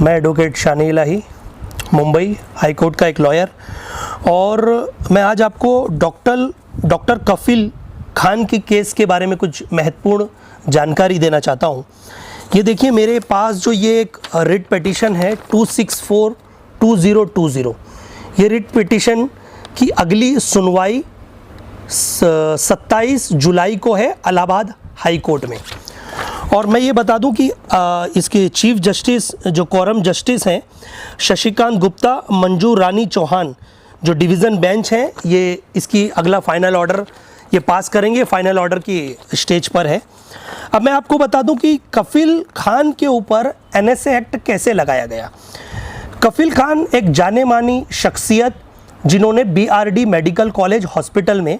मैं एडवोकेट शानी इलाही, Mumbai high court का एक लॉयर, और मैं आज आपको डॉक्टर कफील खान के केस के बारे में कुछ महत्वपूर्ण जानकारी देना चाहता हूँ। ये देखिए, मेरे पास जो ये एक रिट पिटीशन है 264/2020, ये रिट पिटीशन की अगली सुनवाई 27 जुलाई को है इलाहाबाद हाई कोर्ट में। और मैं ये बता दूं कि इसके चीफ जस्टिस जो कोरम जस्टिस हैं शशिकांत गुप्ता, मंजू रानी चौहान जो डिवीज़न बेंच हैं, ये इसकी अगला फाइनल ऑर्डर ये पास करेंगे, फाइनल ऑर्डर की स्टेज पर है। अब मैं आपको बता दूं कि कफील खान के ऊपर एनएसए एक्ट कैसे लगाया गया। कफील खान एक जाने मानी शख्सियत जिन्होंने बीआरडी मेडिकल कॉलेज हॉस्पिटल में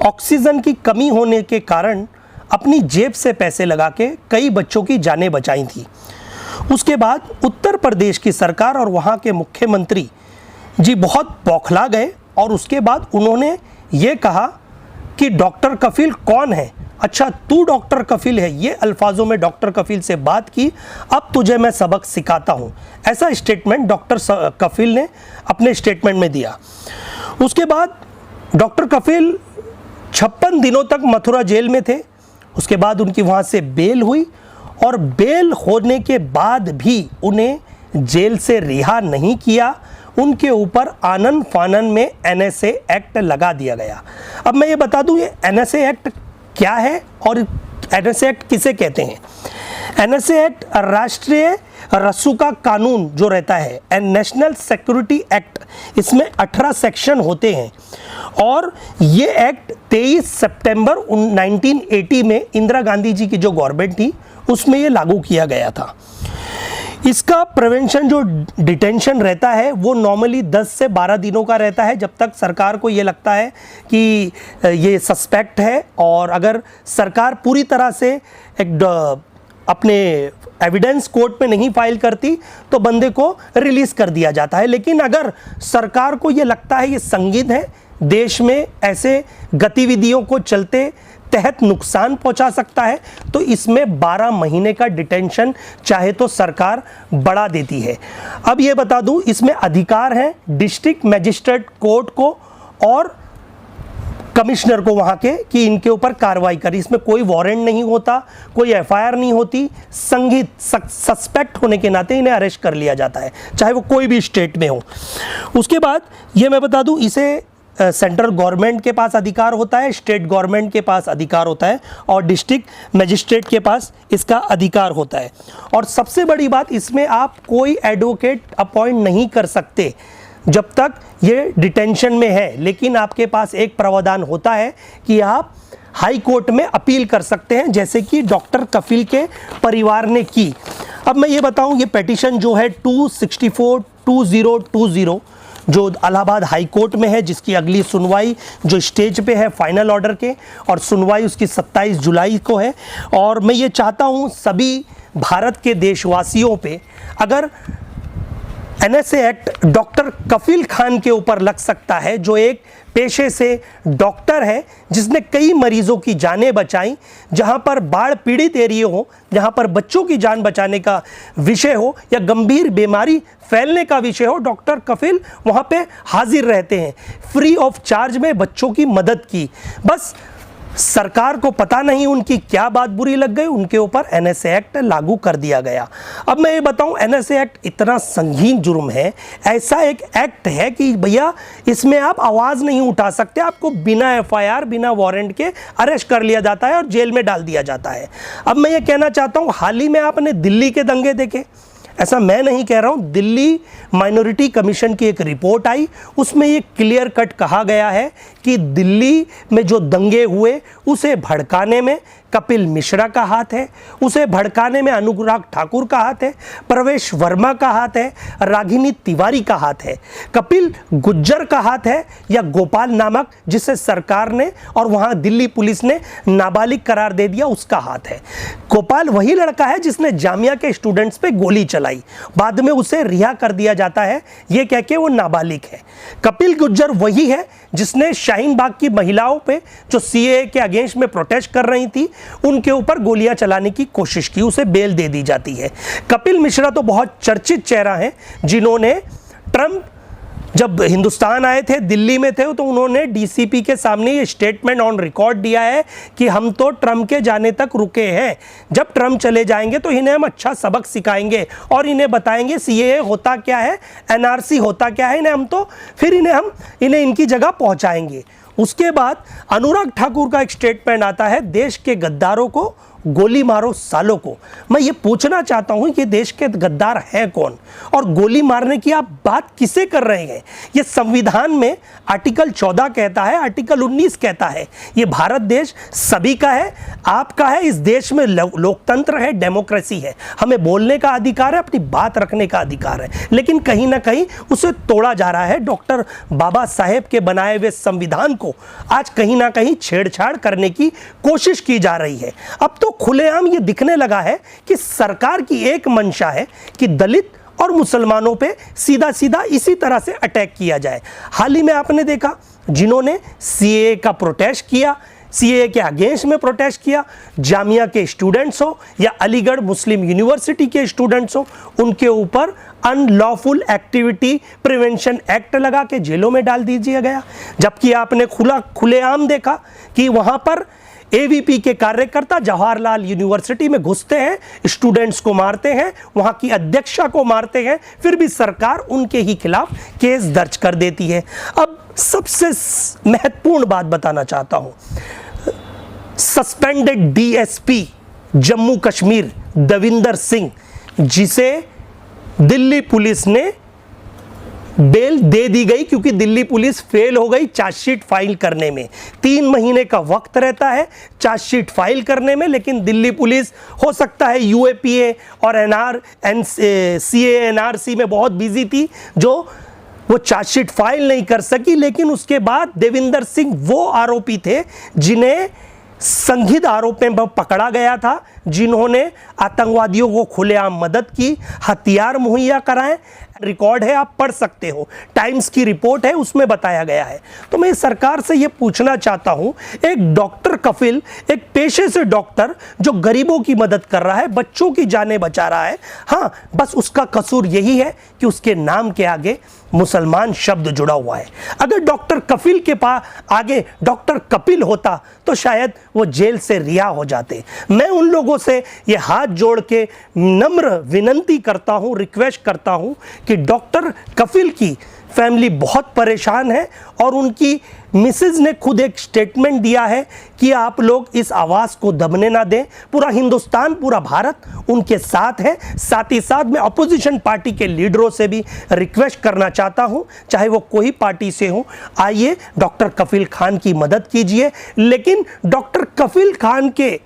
ऑक्सीजन की कमी होने के कारण अपनी जेब से पैसे लगा के कई बच्चों की जानें बचाई थी। उसके बाद उत्तर प्रदेश की सरकार और वहाँ के मुख्यमंत्री जी बहुत बौखला गए और उसके बाद उन्होंने ये कहा कि डॉक्टर कफील कौन है, अच्छा तू डॉक्टर कफील है, ये अल्फाजों में डॉक्टर कफील से बात की, अब तुझे मैं सबक सिखाता हूँ, ऐसा स्टेटमेंट डॉक्टर कफील ने अपने स्टेटमेंट में दिया। उसके बाद डॉक्टर कफील 56 दिनों तक मथुरा जेल में थे। उसके बाद उनकी वहाँ से बेल हुई और बेल होने के बाद भी उन्हें जेल से रिहा नहीं किया, उनके ऊपर आनन फानन में एनएसए एक्ट लगा दिया गया। अब मैं ये बता दूं ये एनएसए एक्ट क्या है और एनएसए एक्ट किसे कहते हैं। एनएसए एक्ट राष्ट्रीय रसूखा कानून जो रहता है एंड नेशनल सिक्योरिटी एक्ट, इसमें 18 सेक्शन होते हैं और ये एक्ट 23 सितंबर 1980 में इंदिरा गांधी जी की जो गवर्नमेंट थी उसमें ये लागू किया गया था। इसका प्रिवेंशन जो डिटेंशन रहता है वो नॉर्मली 10 से 12 दिनों का रहता है, जब तक सरकार को ये लगता है कि ये सस्पेक्ट है, और अगर सरकार पूरी तरह से एक अपने एविडेंस कोर्ट में नहीं फाइल करती तो बंदे को रिलीज़ कर दिया जाता है। लेकिन अगर सरकार को ये लगता है ये संगीन है, देश में ऐसे गतिविधियों को चलते तहत नुकसान पहुंचा सकता है, तो इसमें 12 महीने का डिटेंशन चाहे तो सरकार बढ़ा देती है। अब ये बता दूं, इसमें अधिकार हैं डिस्ट्रिक्ट मजिस्ट्रेट कोर्ट को और कमिश्नर को वहाँ के कि इनके ऊपर कार्रवाई करें। इसमें कोई वारंट नहीं होता, कोई एफआईआर नहीं होती, संगीत सस्पेक्ट होने के नाते इन्हें अरेस्ट कर लिया जाता है, चाहे वो कोई भी स्टेट में हो। उसके बाद ये मैं बता दूं, इसे सेंट्रल गवर्नमेंट के पास अधिकार होता है, स्टेट गवर्नमेंट के पास अधिकार होता है और डिस्ट्रिक्ट मजिस्ट्रेट के पास इसका अधिकार होता है। और सबसे बड़ी बात, इसमें आप कोई एडवोकेट अपॉइंट नहीं कर सकते जब तक ये डिटेंशन में है। लेकिन आपके पास एक प्रावधान होता है कि आप हाई कोर्ट में अपील कर सकते हैं, जैसे कि डॉक्टर कफील के परिवार ने की। अब मैं ये बताऊं, ये पिटीशन जो है 264/2020 जो इलाहाबाद हाई कोर्ट में है, जिसकी अगली सुनवाई जो स्टेज पे है फाइनल ऑर्डर के, और सुनवाई उसकी 27 जुलाई को है। और मैं ये चाहता हूँ सभी भारत के देशवासियों पे, अगर एनएसए एक्ट डॉक्टर कफील खान के ऊपर लग सकता है, जो एक पेशे से डॉक्टर है जिसने कई मरीजों की जानें बचाई, जहां पर बाढ़ पीड़ित एरिया हो, जहां पर बच्चों की जान बचाने का विषय हो या गंभीर बीमारी फैलने का विषय हो, डॉक्टर कफील वहां पे हाजिर रहते हैं, फ्री ऑफ चार्ज में बच्चों की मदद की। बस सरकार को पता नहीं उनकी क्या बात बुरी लग गई, उनके ऊपर एनएसए एक्ट लागू कर दिया गया। अब मैं ये बताऊं, एनएसए एक्ट इतना संगीन जुर्म है, ऐसा एक एक्ट है कि भैया इसमें आप आवाज़ नहीं उठा सकते, आपको बिना एफआईआर बिना वारंट के अरेस्ट कर लिया जाता है और जेल में डाल दिया जाता है। अब मैं ये कहना चाहता हूँ, हाल ही में आपने दिल्ली के दंगे देखे, ऐसा मैं नहीं कह रहा हूँ, दिल्ली माइनॉरिटी कमीशन की एक रिपोर्ट आई, उसमें ये क्लियर कट कहा गया है कि दिल्ली में जो दंगे हुए उसे भड़काने में कपिल मिश्रा का हाथ है, उसे भड़काने में अनुराग ठाकुर का हाथ है, प्रवेश वर्मा का हाथ है, रागिनी तिवारी का हाथ है, कपिल गुज्जर का हाथ है, या गोपाल नामक जिसे सरकार ने और वहाँ दिल्ली पुलिस ने नाबालिग करार दे दिया उसका हाथ है। गोपाल वही लड़का है जिसने जामिया के स्टूडेंट्स पे गोली चलाई, बाद में उसे रिहा कर दिया जाता है ये कह के वो नाबालिग है। कपिल गुज्जर वही है जिसने शाहीन बाग की महिलाओं पे जो सीएए के अगेंस्ट में प्रोटेस्ट कर रही थी उनके ऊपर गोलियां चलाने की कोशिश की, उसे बेल दे दी जाती है। कपिल मिश्रा तो बहुत चर्चित चेहरा है, जिन्होंने ट्रंप जब हिंदुस्तान आए थे, दिल्ली में थे, तो उन्होंने डीसीपी के सामने ये स्टेटमेंट ऑन रिकॉर्ड दिया है कि हम तो ट्रंप के जाने तक रुके हैं, जब ट्रंप चले जाएंगे तो इन्हें हम अच्छा सबक सिखाएंगे और इन्हें बताएंगे सीएए होता क्या है, एनआरसी होता क्या है, फिर इन्हें इनकी जगह पहुंचाएंगे। उसके बाद अनुराग ठाकुर का एक स्टेटमेंट आता है, देश के गद्दारों को गोली मारो सालों को। मैं ये पूछना चाहता हूं कि देश के गद्दार हैं कौन और गोली मारने की आप बात किसे कर रहे हैं? ये संविधान में आर्टिकल 14 कहता है, आर्टिकल 19 कहता है, ये भारत देश सभी का है, आपका है। इस देश में लोकतंत्र है, डेमोक्रेसी है, हमें बोलने का अधिकार है, अपनी बात रखने का अधिकार है, लेकिन कहीं ना कहीं उसे तोड़ा जा रहा है। डॉक्टर बाबा साहेब के बनाए हुए संविधान को आज कहीं ना कहीं छेड़छाड़ करने की कोशिश की जा रही है। अब तो खुलेआम ये दिखने लगा है कि सरकार की एक मंशा है कि दलित और मुसलमानों पे सीधा सीधा इसी तरह से अटैक किया जाए। हाल ही में आपने देखा, जिन्होंने सीएए का प्रोटेस्ट किया, सीएए के अगेंस्ट में प्रोटेस्ट किया, जामिया के स्टूडेंट्स हो या अलीगढ़ मुस्लिम यूनिवर्सिटी के स्टूडेंट्स हो, उनके ऊपर अनलॉफुल एक्टिविटी प्रिवेंशन एक्ट लगा के जेलों में डाल दीजिए गया। जबकि आपने खुलेआम देखा कि वहां पर एवीपी के कार्यकर्ता जवाहरलाल यूनिवर्सिटी में घुसते हैं, स्टूडेंट्स को मारते हैं, वहां की अध्यक्षा को मारते हैं, फिर भी सरकार उनके ही खिलाफ केस दर्ज कर देती है। अब सबसे महत्वपूर्ण बात बताना चाहता हूं, सस्पेंडेड डीएसपी जम्मू कश्मीर दविंदर सिंह, जिसे दिल्ली पुलिस ने बेल दे दी गई क्योंकि दिल्ली पुलिस फेल हो गई चार्जशीट फाइल करने में। 3 महीने का वक्त रहता है चार्जशीट फाइल करने में, लेकिन दिल्ली पुलिस हो सकता है यूएपीए और सीए एनआरसी में बहुत बिजी थी, जो वो चार्जशीट फाइल नहीं कर सकी। लेकिन उसके बाद देविंदर सिंह वो आरोपी थे जिन्हें संदिग्ध आरोप में पकड़ा गया था, जिन्होंने आतंकवादियों को खुलेआम मदद की, हथियार मुहैया कराए। रिकॉर्ड है, आप पढ़ सकते हो, टाइम्स की रिपोर्ट है, उसमें बताया गया है। तो मैं सरकार से यह पूछना चाहता हूं, एक डॉक्टर कफिल, एक पेशे से डॉक्टर जो गरीबों की मदद कर रहा है, बच्चों की जानें बचा रहा है, हाँ, बस उसका कसूर यही है कि उसके नाम के आगे मुसलमान शब्द जुड़ा हुआ है। अगर डॉक्टर कफिल के पास आगे डॉक्टर कपिल होता तो शायद वो जेल से रिहा हो जाते। मैं उन लोगों से ये हाथ जोड़ के नम्र विनंती करता हूं, रिक्वेस्ट करता हूं कि डॉक्टर कफिल की फैमिली बहुत परेशान है और उनकी मिसेज ने खुद एक स्टेटमेंट दिया है कि आप लोग इस आवाज़ को दबने ना दें। पूरा हिंदुस्तान, पूरा भारत उनके साथ है। साथ ही साथ मैं अपोजिशन पार्टी के लीडरों से भी रिक्वेस्ट करना चाहता हूं, चाहे वो कोई पार्टी से हो, आइए डॉक्टर कफिल खान की मदद कीजिए। लेकिन डॉक्टर कफिल खान के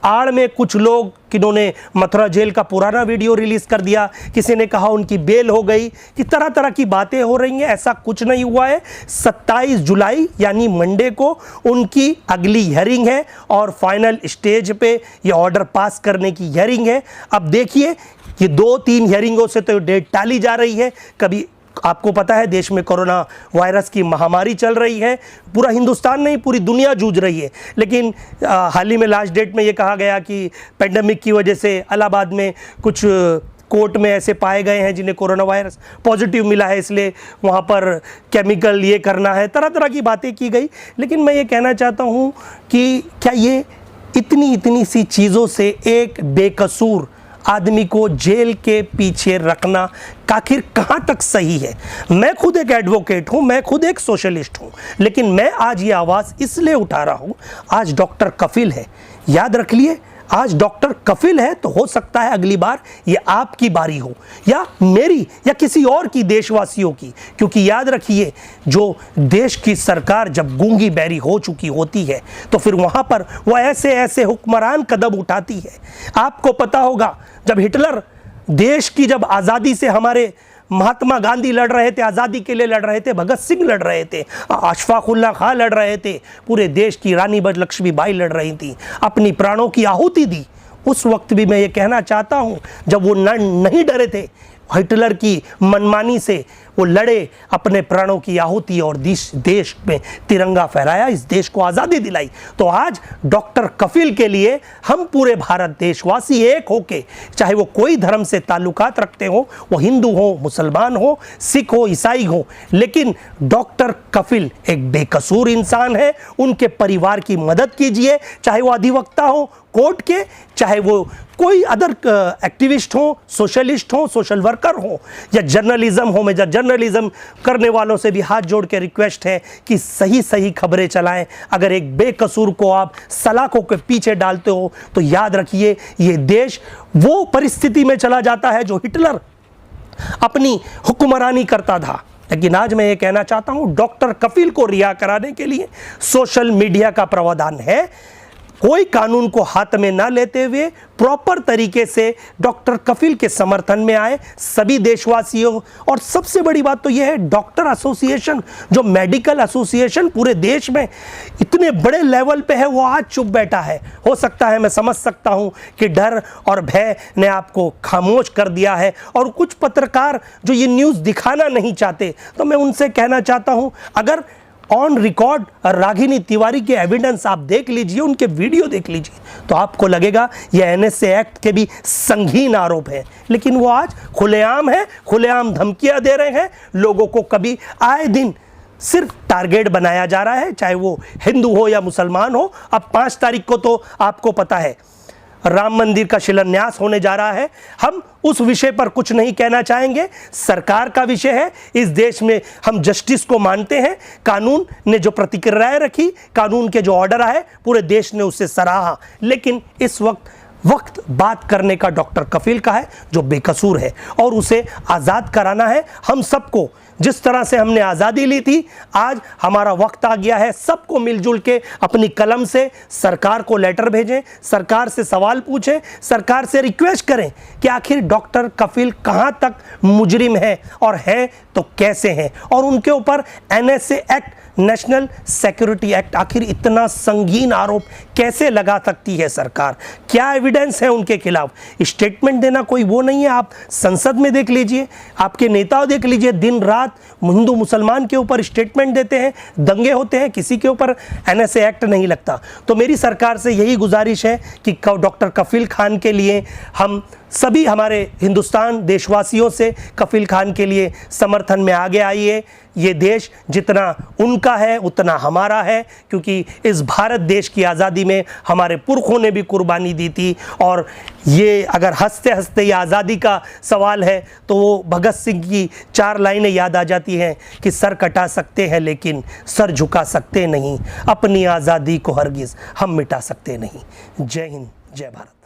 आड़ में कुछ लोग, किन्होंने मथुरा जेल का पुराना वीडियो रिलीज कर दिया, किसी ने कहा उनकी बेल हो गई, कि तरह तरह की बातें हो रही हैं। ऐसा कुछ नहीं हुआ है। 27 जुलाई यानी मंडे को उनकी अगली हियरिंग है और फाइनल स्टेज पे ये ऑर्डर पास करने की हियरिंग है। अब देखिए, ये 2-3 हियरिंगों से तो डेट टाली जा रही है। कभी आपको पता है देश में कोरोना वायरस की महामारी चल रही है, पूरा हिंदुस्तान नहीं पूरी दुनिया जूझ रही है। लेकिन हाल ही में लास्ट डेट में ये कहा गया कि पेंडेमिक की वजह से इलाहाबाद में कुछ कोर्ट में ऐसे पाए गए हैं जिन्हें कोरोना वायरस पॉजिटिव मिला है, इसलिए वहाँ पर केमिकल ये करना है, तरह तरह की बातें की गई। लेकिन मैं ये कहना चाहता हूँ कि क्या ये इतनी सी चीज़ों से एक बेकसूर आदमी को जेल के पीछे रखना आखिर कहाँ तक सही है? मैं खुद एक एडवोकेट हूँ, मैं खुद एक सोशलिस्ट हूँ, लेकिन मैं आज ये आवाज़ इसलिए उठा रहा हूँ, आज डॉक्टर कफिल है, याद रख लिए, आज डॉक्टर कफिल है तो हो सकता है अगली बार ये आपकी बारी हो या मेरी या किसी और की, देशवासियों की। क्योंकि याद रखिए, जो देश की सरकार जब गूंगी बैरी हो चुकी होती है तो फिर वहाँ पर वो ऐसे ऐसे हुक्मरान कदम उठाती है। आपको पता होगा, जब हिटलर देश की, जब आज़ादी से हमारे महात्मा गांधी लड़ रहे थे, आज़ादी के लिए लड़ रहे थे, भगत सिंह लड़ रहे थे, अशफाकुल्ला खां लड़ रहे थे, पूरे देश की रानी लक्ष्मीबाई लड़ रही थी, अपनी प्राणों की आहुति दी। उस वक्त भी मैं ये कहना चाहता हूँ, जब वो नहीं डरे थे, हिटलर की मनमानी से वो लड़े, अपने प्राणों की आहुति और देश में तिरंगा फहराया, इस देश को आज़ादी दिलाई। तो आज डॉक्टर कफील के लिए हम पूरे भारत देशवासी एक होके, चाहे वो कोई धर्म से ताल्लुकात रखते हो, वो हिंदू हो, मुसलमान हो, सिख हो, ईसाई हो, लेकिन डॉक्टर कफील एक बेकसूर इंसान है। उनके परिवार की मदद कीजिए, चाहे वो अधिवक्ता हो कोर्ट के, चाहे वो कोई अदर एक्टिविस्ट हो, सोशलिस्ट हो, सोशल वर्कर हो, या जर्नलिज्म हो। मैं जर्नलिज्म करने वालों से भी हाथ जोड़ के रिक्वेस्ट है कि सही सही खबरें चलाएं। अगर एक बेकसूर को आप सलाखों के पीछे डालते हो तो याद रखिए ये देश वो परिस्थिति में चला जाता है जो हिटलर अपनी हुक्मरानी करता था। लेकिन आज मैं ये कहना चाहता हूं, डॉक्टर कफील को रिहा कराने के लिए सोशल मीडिया का प्रावधान है। कोई कानून को हाथ में ना लेते हुए प्रॉपर तरीके से डॉक्टर कफील के समर्थन में आए सभी देशवासियों। और सबसे बड़ी बात तो यह है, डॉक्टर एसोसिएशन जो मेडिकल एसोसिएशन पूरे देश में इतने बड़े लेवल पे है, वो आज चुप बैठा है। हो सकता है, मैं समझ सकता हूं कि डर और भय ने आपको खामोश कर दिया है, और कुछ पत्रकार जो ये न्यूज़ दिखाना नहीं चाहते, तो मैं उनसे कहना चाहता हूं, अगर ऑन रिकॉर्ड रागिनी तिवारी के एविडेंस आप देख लीजिए, उनके वीडियो देख लीजिए, तो आपको लगेगा ये एनएसए एक्ट के भी संगीन आरोप है। लेकिन वो आज खुलेआम है, खुलेआम धमकियां दे रहे हैं लोगों को। कभी आए दिन सिर्फ टारगेट बनाया जा रहा है, चाहे वो हिंदू हो या मुसलमान हो। अब 5 तारीख को तो आपको पता है राम मंदिर का शिलान्यास होने जा रहा है। हम उस विषय पर कुछ नहीं कहना चाहेंगे, सरकार का विषय है। इस देश में हम जस्टिस को मानते हैं। कानून ने जो प्रतिक्रियाएं रखी, कानून के जो ऑर्डर आए, पूरे देश ने उसे सराहा। लेकिन इस वक्त बात करने का डॉक्टर कफील का है, जो बेकसूर है, और उसे आज़ाद कराना है। हम सबको जिस तरह से हमने आज़ादी ली थी, आज हमारा वक्त आ गया है सबको मिलजुल के अपनी कलम से सरकार को लेटर भेजें, सरकार से सवाल पूछें, सरकार से रिक्वेस्ट करें कि आखिर डॉक्टर कफील कहां तक मुजरिम है, और है तो कैसे हैं, और उनके ऊपर NSA act, national security act, आखिर इतना संगीन आरोप कैसे लगा सकती है सरकार? क्या एविडेंस है उनके खिलाफ? स्टेटमेंट देना कोई वो नहीं है। आप संसद में देख लीजिए, आपके नेता देख लीजिए, दिन रात हिंदू मुसलमान के ऊपर स्टेटमेंट देते हैं, दंगे होते हैं, किसी के ऊपर एनएसए एक्ट नहीं लगता। तो मेरी सरकार से यही गुजारिश है कि डॉक्टर कफील खान के लिए हम सभी, हमारे हिंदुस्तान देशवासियों से कफील खान के लिए समर्थन में आगे आइए। ये देश जितना उनका है उतना हमारा है, क्योंकि इस भारत देश की आज़ादी में हमारे पुरखों ने भी कुर्बानी दी थी। और ये अगर हंसते हंसते ये आज़ादी का सवाल है, तो वो भगत सिंह की 4 लाइनें याद आ जाती हैं कि सर कटा सकते हैं लेकिन सर झुका सकते नहीं, अपनी आज़ादी को हरगिज़ हम मिटा सकते नहीं। जय हिंद, जय भारत।